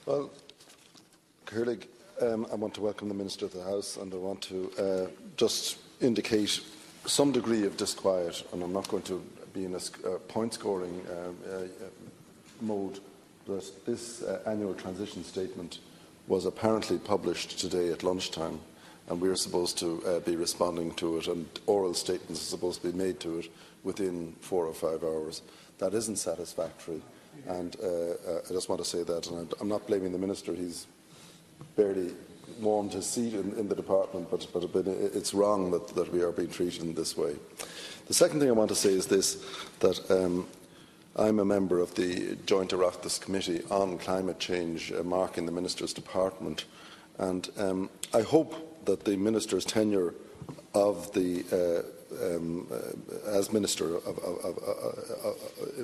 Well, Caoirlig, I want to welcome the Minister to the House, and I want to just indicate some degree of disquiet, and I'm not going to be in a point-scoring mode, that this annual transition statement was apparently published today at lunchtime, and we are supposed to be responding to it, and oral statements are supposed to be made to it within 4 or 5 hours. That isn't satisfactory, and I just want to say that. And I'm not blaming the Minister; he's barely warmed his seat in the department, but it's wrong that we are being treated in this way. The second thing I want to say is this, that I'm a member of the Joint Oireachtas Committee on Climate Change, Mark in the Minister's department, and I hope that the Minister's tenure of the as Minister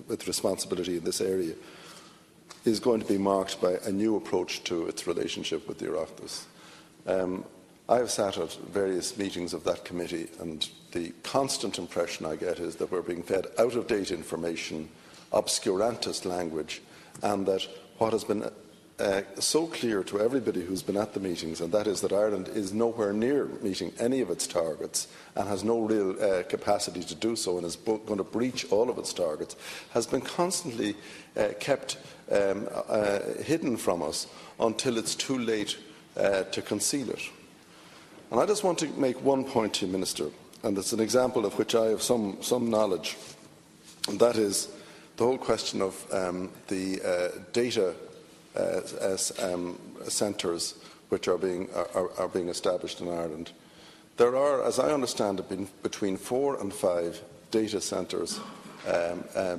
with responsibility in this area is going to be marked by a new approach to its relationship with the Oireachtas. I have sat at various meetings of that committee, and the constant impression I get is that we're being fed out-of-date information, obscurantist language, and that what has been so clear to everybody who's been at the meetings, and that is that Ireland is nowhere near meeting any of its targets and has no real capacity to do so, and is going to breach all of its targets, has been constantly kept hidden from us until it's too late to conceal it. And I just want to make one point to you, Minister, and it's an example of which I have some knowledge, and that is the whole question of the data centres which are being established in Ireland. There are, as I understand it, between 4 and 5 data centres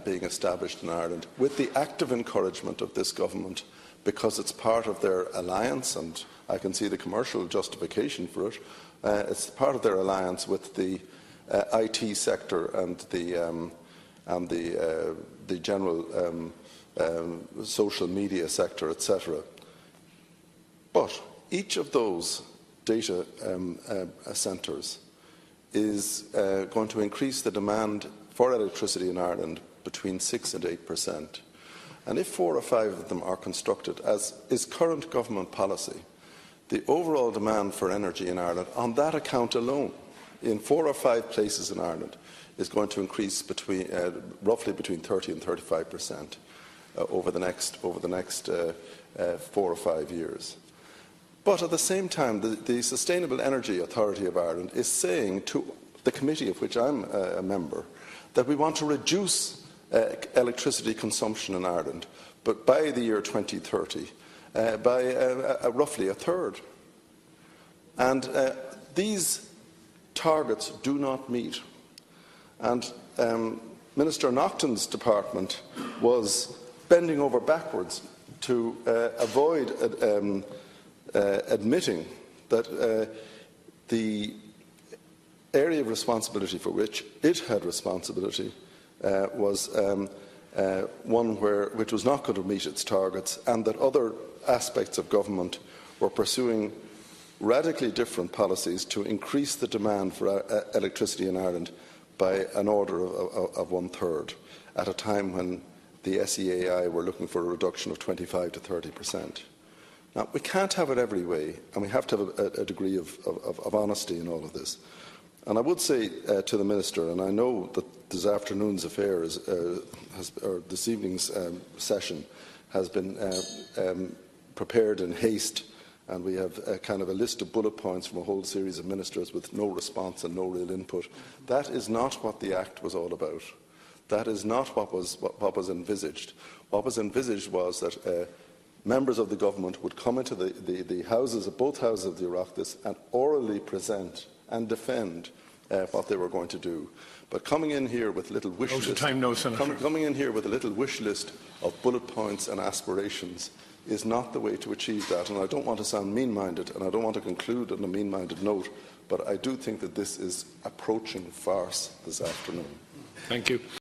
being established in Ireland, with the active encouragement of this government, because it's part of their alliance, and I can see the commercial justification for it. It's part of their alliance with the IT sector and the general social media sector, etc. But each of those data centres is going to increase the demand for electricity in Ireland between 6 and 8%. And if 4 or 5 of them are constructed, as is current government policy, the overall demand for energy in Ireland, on that account alone, in 4 or 5 places in Ireland, is going to increase roughly between 30 and 35% over the next 4 or 5 years. But at the same time, the Sustainable Energy Authority of Ireland is saying to the committee of which I'm a member that we want to reduce electricity consumption in Ireland, but by the year 2030, by roughly a third. And these targets do not meet. And Minister Naughton's department was bending over backwards to avoid admitting that the area of responsibility for which it had responsibility was one which was not going to meet its targets, and that other aspects of government were pursuing radically different policies to increase the demand for electricity in Ireland by an order of 1/3, at a time when the SEAI were looking for a reduction of 25 to 30%. Now, we can't have it every way, and we have to have a degree of honesty in all of this. And I would say to the Minister, and I know that this afternoon's affair or this evening's session has been prepared in haste, and we have a kind of a list of bullet points from a whole series of ministers with no response and no real input. That is not what the Act was all about. That is not what was envisaged. What was envisaged was that members of the government would come into the houses, both houses of the Oireachtas, and orally present and defend what they were going to do. But coming in here with a little wish list, coming in here with a little wish list of bullet points and aspirations is not the way to achieve that. And I don't want to sound mean-minded, and I don't want to conclude on a mean-minded note, but I do think that this is approaching farce this afternoon. Thank you.